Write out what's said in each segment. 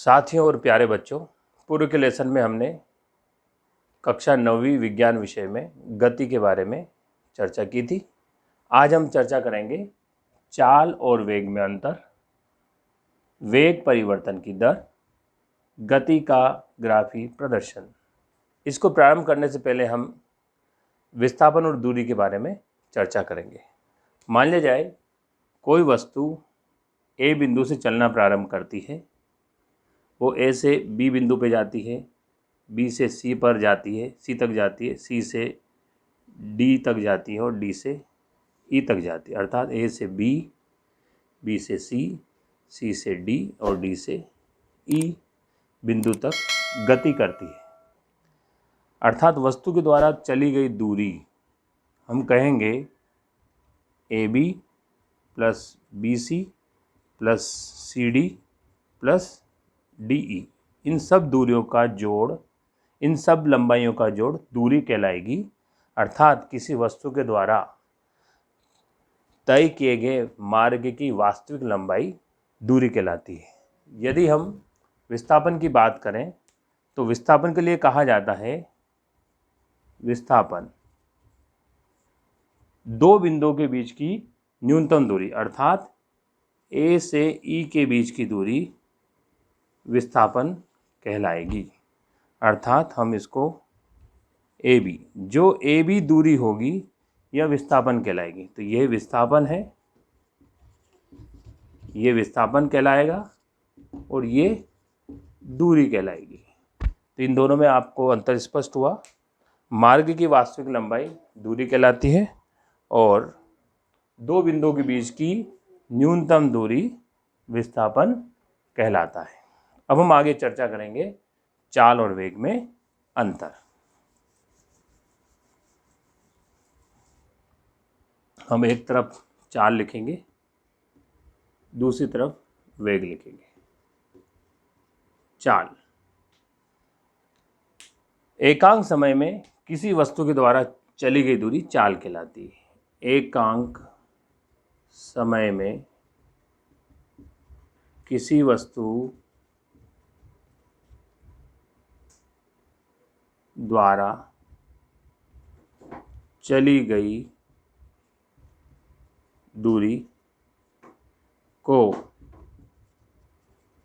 साथियों और प्यारे बच्चों, पूर्व के लेसन में हमने कक्षा 9वीं विज्ञान विषय में गति के बारे में चर्चा की थी। आज हम चर्चा करेंगे चाल और वेग में अंतर, वेग परिवर्तन की दर, गति का ग्राफी प्रदर्शन। इसको प्रारंभ करने से पहले हम विस्थापन और दूरी के बारे में चर्चा करेंगे। मान लिया जाए कोई वस्तु ए बिंदु से चलना प्रारंभ करती है, वो ए से बी बिंदु पे जाती है, बी से सी पर जाती है, सी तक जाती है, सी से डी तक जाती है और डी से ई तक जाती है। अर्थात ए से बी, बी से सी, सी से डी और डी से ई बिंदु तक गति करती है। अर्थात वस्तु के द्वारा चली गई दूरी हम कहेंगे A B plus B C plus C D plus D E. इन सब दूरियों का जोड़, इन सब लंबाइयों का जोड़ दूरी कहलाएगी। अर्थात किसी वस्तु के द्वारा तय किए गए मार्ग की वास्तविक लंबाई दूरी कहलाती है। यदि हम विस्थापन की बात करें तो विस्थापन के लिए कहा जाता है विस्थापन दो बिंदुओं के बीच की न्यूनतम दूरी, अर्थात ए से ई के बीच की दूरी विस्थापन कहलाएगी। अर्थात हम इसको ए बी, जो ए बी दूरी होगी यह विस्थापन कहलाएगी। तो यह विस्थापन है, ये विस्थापन कहलाएगा और ये दूरी कहलाएगी। तो इन दोनों में आपको अंतर स्पष्ट हुआ। मार्ग की वास्तविक लंबाई दूरी कहलाती है और दो बिंदुओं के बीच की न्यूनतम दूरी विस्थापन कहलाता है। अब हम आगे चर्चा करेंगे चाल और वेग में अंतर। हम एक तरफ चाल लिखेंगे, दूसरी तरफ वेग लिखेंगे। चाल, एकांक समय में किसी वस्तु के द्वारा चली गई दूरी चाल कहलाती है। एकांक समय में किसी वस्तु द्वारा चली गई दूरी को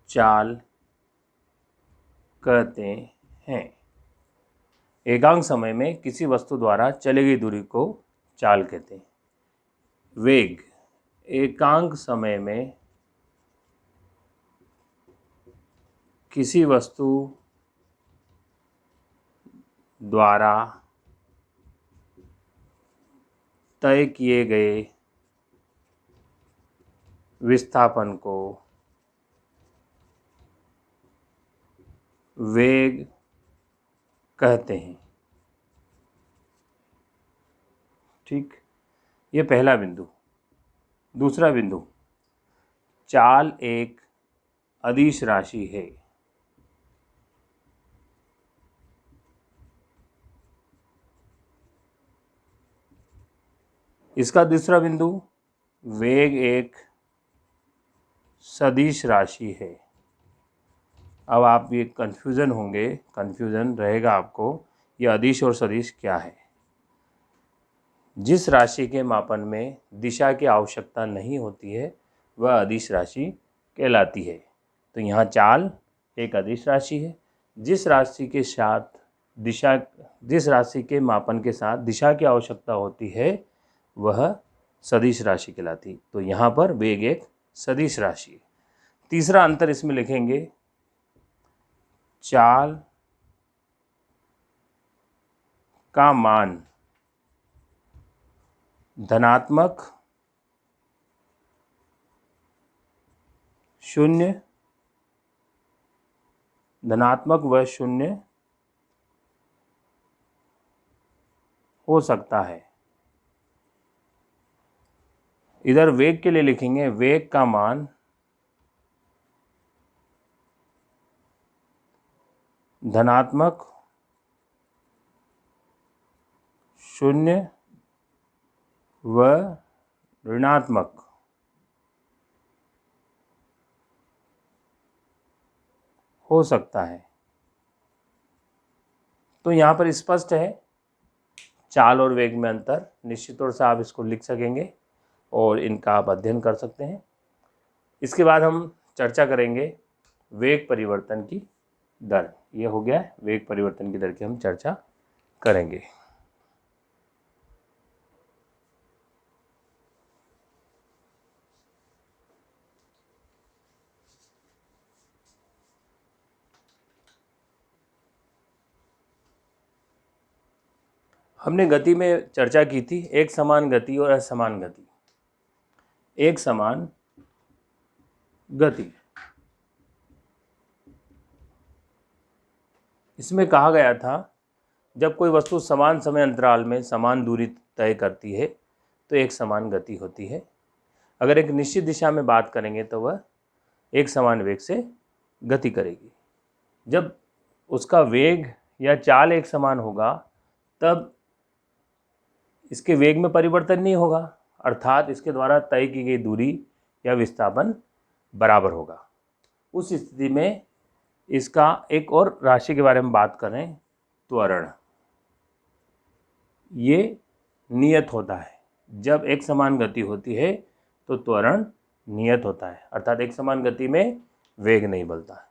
चाल कहते हैं। एकांक समय में किसी वस्तु द्वारा चली गई दूरी को चाल कहते हैं। वेग, एकांक समय में किसी वस्तु द्वारा तय किए गए विस्थापन को वेग कहते हैं। ठीक, ये पहला बिंदु। दूसरा बिंदु, चाल एक अदिश राशि है। इसका दूसरा बिंदु, वेग एक सदिश राशि है। अब आप ये कन्फ्यूज़न होंगे, कन्फ्यूज़न रहेगा आपको, ये अदिश और सदिश क्या है। जिस राशि के मापन में दिशा की आवश्यकता नहीं होती है वह अदिश राशि कहलाती है। तो यहाँ चाल एक अदिश राशि है। जिस राशि के मापन के साथ दिशा की आवश्यकता होती है वह सदिश राशि कहलाती। तो यहाँ पर वेग एक सदिश राशि है। तीसरा अंतर इसमें लिखेंगे, चाल का मान धनात्मक, शून्य, धनात्मक व शून्य हो सकता है। इधर वेग के लिए लिखेंगे, वेग का मान धनात्मक, शून्य व ऋणात्मक हो सकता है। तो यहाँ पर स्पष्ट है चाल और वेग में अंतर, निश्चित तौर से आप इसको लिख सकेंगे और इनका आप अध्ययन कर सकते हैं। इसके बाद हम चर्चा करेंगे वेग परिवर्तन की दर। ये हो गया है, वेग परिवर्तन की दर की हम चर्चा करेंगे। हमने गति में चर्चा की थी एक समान गति और असमान गति। एक समान गति, इसमें कहा गया था जब कोई वस्तु समान समय अंतराल में समान दूरी तय करती है तो एक समान गति होती है। अगर एक निश्चित दिशा में बात करेंगे तो वह एक समान वेग से गति करेगी। जब उसका वेग या चाल एक समान होगा तब इसके वेग में परिवर्तन नहीं होगा, अर्थात इसके द्वारा तय की गई दूरी या विस्थापन बराबर होगा। उस स्थिति में इसका एक और राशि के बारे में बात करें, त्वरण। ये नियत होता है। जब एक समान गति होती है तो त्वरण नियत होता है, अर्थात एक समान गति में वेग नहीं बदलता।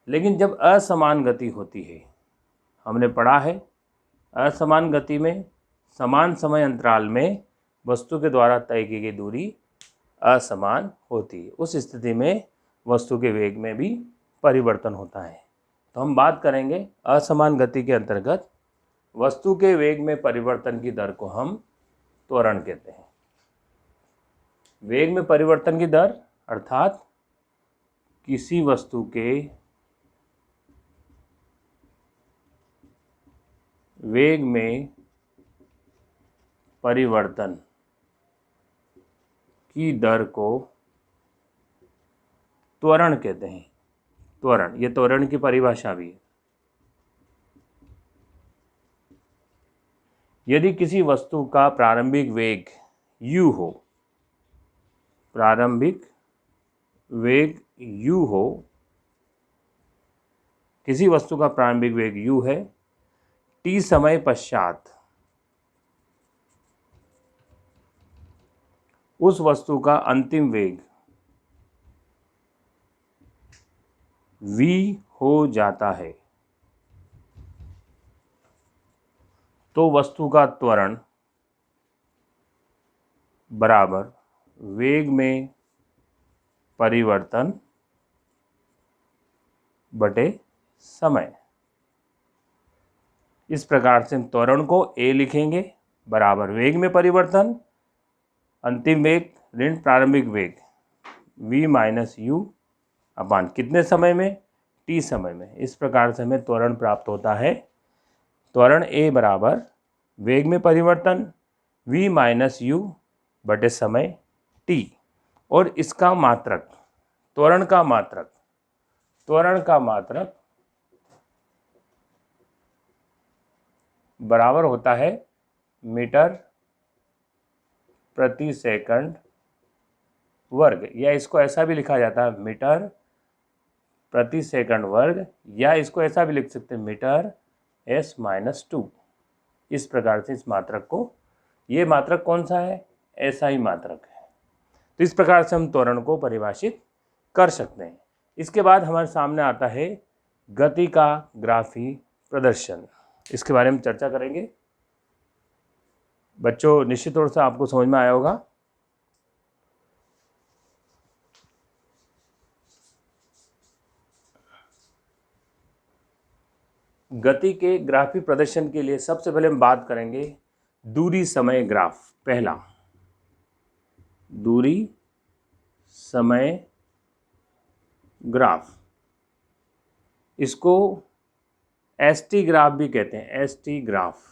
लेकिन जब असमान गति होती है, हमने पढ़ा है असमान गति में समान समय अंतराल में वस्तु के द्वारा तय की गई दूरी असमान होती है। उस स्थिति में वस्तु के वेग में भी परिवर्तन होता है। तो हम बात करेंगे असमान गति के अंतर्गत वस्तु के वेग में परिवर्तन की दर को हम त्वरण कहते हैं। वेग में परिवर्तन की दर अर्थात किसी वस्तु के वेग में परिवर्तन की दर को त्वरण कहते हैं। त्वरण, ये त्वरण की परिभाषा भी है। यदि किसी वस्तु का प्रारंभिक वेग u हो, प्रारंभिक वेग u हो, किसी वस्तु का प्रारंभिक वेग u है, t समय पश्चात उस वस्तु का अंतिम वेग v हो जाता है, तो वस्तु का त्वरण बराबर वेग में परिवर्तन बटे समय। इस प्रकार से हम त्वरण को a लिखेंगे बराबर वेग में परिवर्तन अंतिम वेग ऋण प्रारंभिक वेग v माइनस यू अपान कितने समय में, t समय में। इस प्रकार से हमें त्वरण प्राप्त होता है। त्वरण a बराबर वेग में परिवर्तन v माइनस यू बटे समय t, और इसका मात्रक त्वरण का मात्रक बराबर होता है मीटर प्रति सेकंड वर्ग, या इसको ऐसा भी लिखा जाता है मीटर प्रति सेकंड वर्ग, या इसको ऐसा भी लिख सकते हैं मीटर s माइनस 2। इस प्रकार से इस मात्रक को, ये मात्रक कौन सा है, ऐसा ही मात्रक है। तो इस प्रकार से हम त्वरण को परिभाषित कर सकते हैं। इसके बाद हमारे सामने आता है गति का ग्राफी प्रदर्शन। इसके बारे में चर्चा करेंगे। बच्चों निश्चित तौर से आपको समझ में आया होगा। गति के ग्राफी प्रदर्शन के लिए सबसे पहले हम बात करेंगे दूरी समय ग्राफ। पहला, दूरी समय ग्राफ, इसको एसटी ग्राफ भी कहते हैं, एसटी ग्राफ।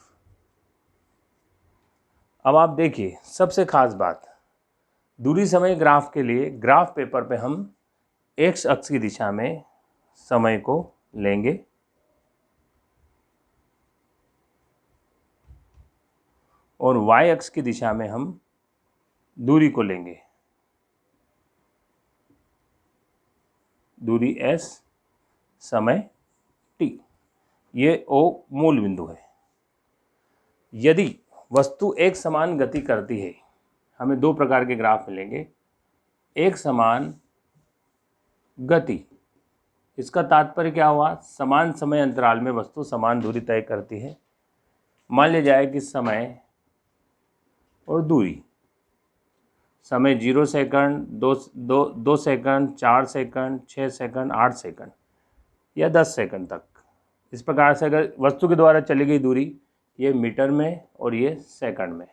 अब आप देखिए सबसे खास बात, दूरी समय ग्राफ के लिए ग्राफ पेपर पे हम एक्स अक्ष की दिशा में समय को लेंगे और y अक्ष की दिशा में हम दूरी को लेंगे, दूरी s, समय t, ये O मूल बिंदु है। यदि वस्तु एक समान गति करती है, हमें दो प्रकार के ग्राफ मिलेंगे। एक समान गति, इसका तात्पर्य क्या हुआ, समान समय अंतराल में वस्तु समान दूरी तय करती है। मान लिया जाए कि समय और दूरी, समय 0 second, 2 second, 4 second, 6 second, 8 second या 10 सेकंड तक। इस प्रकार से अगर वस्तु के द्वारा चली गई दूरी, ये मीटर में और ये सेकंड में।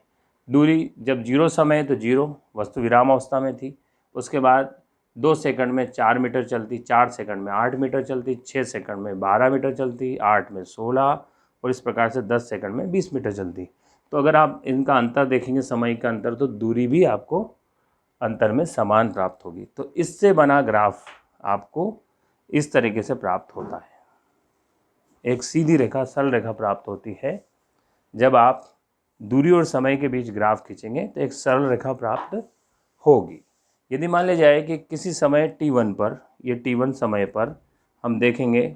दूरी जब 0 समय है तो 0, वस्तु विराम अवस्था में थी। उसके बाद 2 सेकंड में 4 मीटर चलती, 4 सेकंड में 8 मीटर चलती, 6 सेकंड में 12 मीटर चलती, 8 में 16 और इस प्रकार से 10 सेकंड में 20 मीटर चलती। तो अगर आप इनका अंतर देखेंगे, समय का अंतर, तो दूरी भी आपको अंतर में समान प्राप्त होगी। तो इससे बना ग्राफ आपको इस तरीके से प्राप्त होता है। एक सीधी रेखा, सरल रेखा प्राप्त होती है। जब आप दूरी और समय के बीच ग्राफ खींचेंगे तो एक सरल रेखा प्राप्त होगी। यदि मान लिया जाए कि किसी समय t1 पर, ये t1 समय पर हम देखेंगे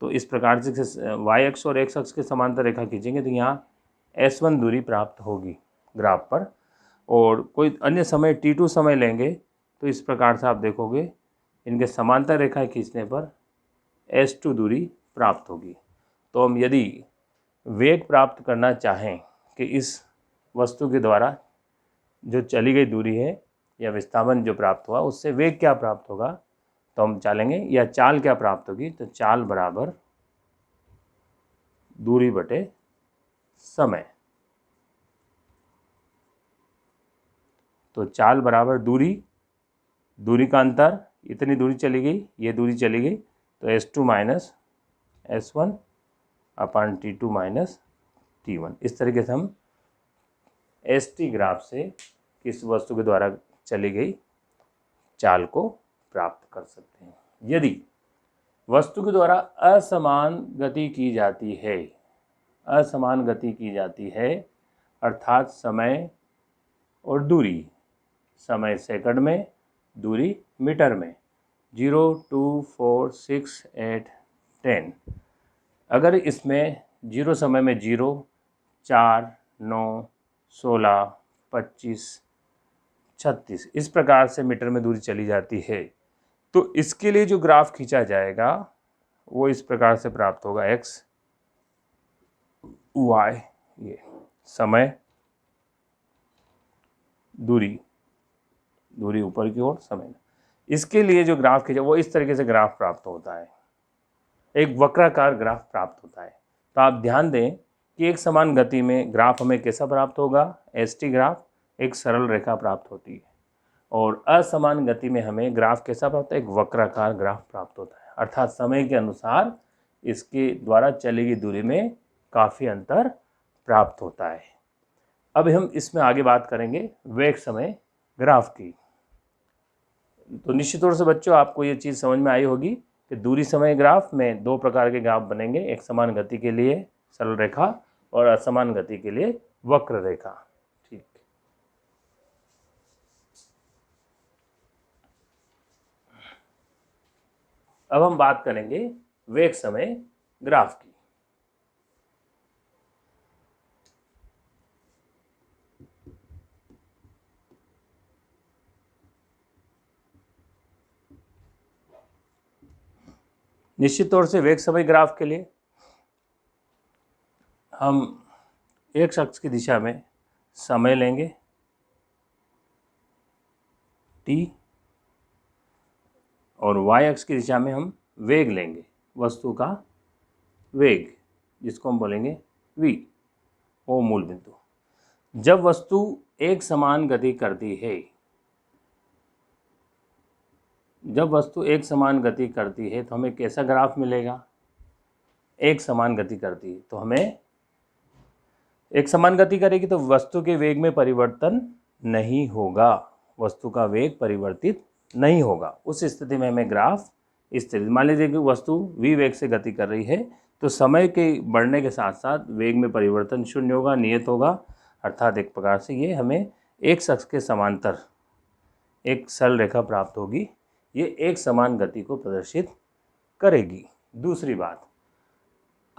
तो इस प्रकार से y अक्ष और x अक्ष के समांतर रेखा खींचेंगे तो यहाँ s1 दूरी प्राप्त होगी ग्राफ पर। और कोई अन्य समय t2 समय लेंगे तो इस प्रकार से आप देखोगे इनके समांतर रेखा खींचने पर s2 दूरी प्राप्त होगी। तो हम यदि वेग प्राप्त करना चाहें कि इस वस्तु के द्वारा जो चली गई दूरी है या विस्थापन जो प्राप्त हुआ उससे वेग क्या प्राप्त होगा, तो हम चालेंगे या चाल क्या प्राप्त होगी, तो चाल बराबर दूरी बटे समय। तो चाल बराबर दूरी का अंतर, इतनी दूरी चली गई, ये दूरी चली गई, तो s2 माइनस s1 अपान t2 माइनस t1। इस तरीके से हम st ग्राफ से किस वस्तु के द्वारा चली गई चाल को प्राप्त कर सकते हैं। यदि वस्तु के द्वारा असमान गति की जाती है, असमान गति की जाती है अर्थात समय और दूरी, समय सेकंड में, दूरी मीटर में, 0, 2, 4, 6, 8, 10। अगर इसमें 0 समय में 0, 4, 9, 16, 25, 36 इस प्रकार से मीटर में दूरी चली जाती है, तो इसके लिए जो ग्राफ खींचा जाएगा वो इस प्रकार से प्राप्त होगा। x, y, ये समय, दूरी ऊपर की ओर, समय। इसके लिए जो ग्राफ खींचा वो इस तरीके से ग्राफ प्राप्त होता है, एक वक्राकार ग्राफ प्राप्त होता है। तो आप ध्यान दें कि एक समान गति में ग्राफ हमें कैसा प्राप्त होगा, st ग्राफ, एक सरल रेखा प्राप्त होती है। और असमान गति में हमें ग्राफ कैसा प्राप्त होता है, एक वक्राकार ग्राफ प्राप्त होता है, अर्थात समय के अनुसार इसके द्वारा चली गई दूरी में काफ़ी अंतर प्राप्त होता है। अब हम इसमें आगे बात करेंगे वेग समय ग्राफ की। तो निश्चित तौर से बच्चों आपको ये चीज़ समझ में आई होगी कि दूरी समय ग्राफ में दो प्रकार के ग्राफ बनेंगे, एक समान गति के लिए सरल रेखा और असमान गति के लिए वक्र रेखा। ठीक, अब हम बात करेंगे वेग समय ग्राफ की। निश्चित तौर से वेग समय ग्राफ के लिए हम एक अक्ष की दिशा में समय लेंगे t और y अक्ष की दिशा में हम वेग लेंगे, वस्तु का वेग, जिसको हम बोलेंगे v, वो मूल बिंदु। जब वस्तु एक समान गति करती है, जब वस्तु एक समान गति करती है तो हमें कैसा ग्राफ मिलेगा, एक समान गति करती है तो हमें एक समान गति करेगी तो वस्तु के वेग में परिवर्तन नहीं होगा, वस्तु का वेग परिवर्तित नहीं होगा। उस स्थिति में हमें ग्राफ इस तरह, मान लीजिए कि वस्तु v वेग से गति कर रही है तो समय के बढ़ने के साथ साथ वेग में परिवर्तन शून्य होगा, नियत होगा, अर्थात एक प्रकार से ये हमें एक अक्ष के समांतर एक सरल रेखा प्राप्त होगी, ये एक समान गति को प्रदर्शित करेगी। दूसरी बात,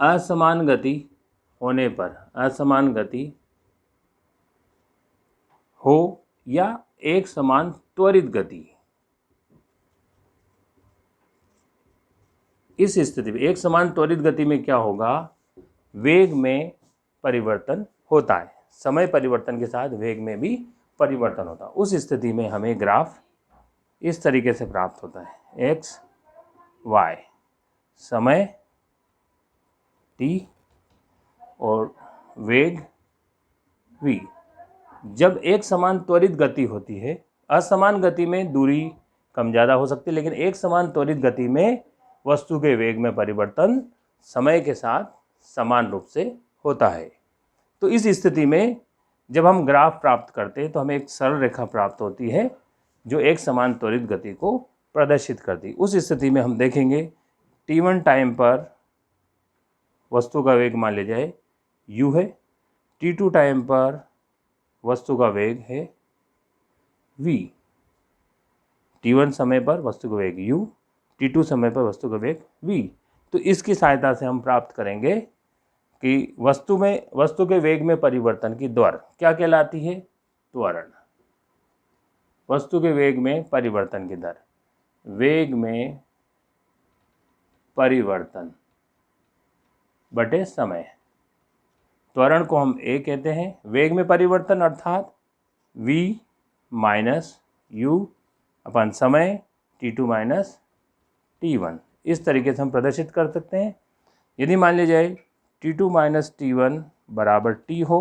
असमान गति होने पर, असमान गति हो या एक समान त्वरित गति, इस स्थिति में एक समान त्वरित गति में क्या होगा, वेग में परिवर्तन होता है। समय परिवर्तन के साथ वेग में भी परिवर्तन होता है। उस स्थिति में हमें ग्राफ इस तरीके से प्राप्त होता है, एक्स वाई, समय t और वेग v। जब एक समान त्वरित गति होती है, असमान गति में दूरी कम ज़्यादा हो सकती है, लेकिन एक समान त्वरित गति में वस्तु के वेग में परिवर्तन समय के साथ समान रूप से होता है। तो इस स्थिति में जब हम ग्राफ प्राप्त करते हैं तो हमें एक सरल रेखा प्राप्त होती है जो एक समान त्वरित गति को प्रदर्शित करती है। उस स्थिति में हम देखेंगे t1 टाइम पर वस्तु का वेग मान लिया जाए u है, t2 टाइम पर वस्तु का वेग है v। t1 समय पर वस्तु का वेग u, t2 समय पर वस्तु का वेग v। तो इसकी सहायता से हम प्राप्त करेंगे कि वस्तु के वेग में परिवर्तन की दर क्या कहलाती है, त्वरण। वस्तु के वेग में परिवर्तन की दर, वेग में परिवर्तन बटे समय, त्वरण को हम a कहते हैं। वेग में परिवर्तन अर्थात v माइनस u अपन समय t2 माइनस t1, इस तरीके से हम प्रदर्शित कर सकते हैं। यदि मान लिया जाए t2 माइनस t1 बराबर t हो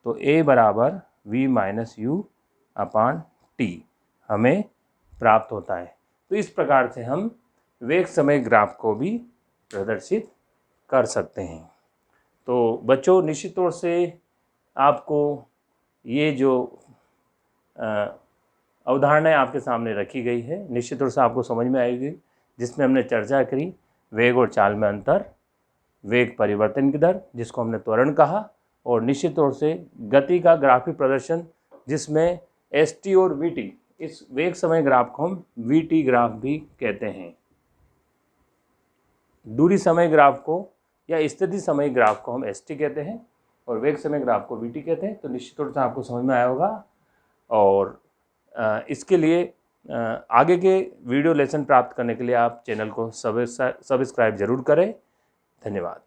तो a बराबर v माइनस u अपान t हमें प्राप्त होता है। तो इस प्रकार से हम वेग समय ग्राफ को भी प्रदर्शित कर सकते हैं। तो बच्चों, निश्चित तौर से आपको ये जो अवधारणाएं आपके सामने रखी गई है, निश्चित तौर से आपको समझ में आएगी, जिसमें हमने चर्चा करी वेग और चाल में अंतर, वेग परिवर्तन की दर जिसको हमने त्वरण कहा, और निश्चित तौर से गति का ग्राफिक प्रदर्शन जिसमें st और vt, इस वेग समय ग्राफ को हम vt ग्राफ भी कहते हैं। दूरी समय ग्राफ को या स्थिति समय ग्राफ को हम st कहते हैं और वेग समय ग्राफ को vt कहते हैं। तो निश्चित तौर से आपको समझ में आया होगा, और इसके लिए आगे के वीडियो लेसन प्राप्त करने के लिए आप चैनल को सब्सक्राइब जरूर करें। धन्यवाद।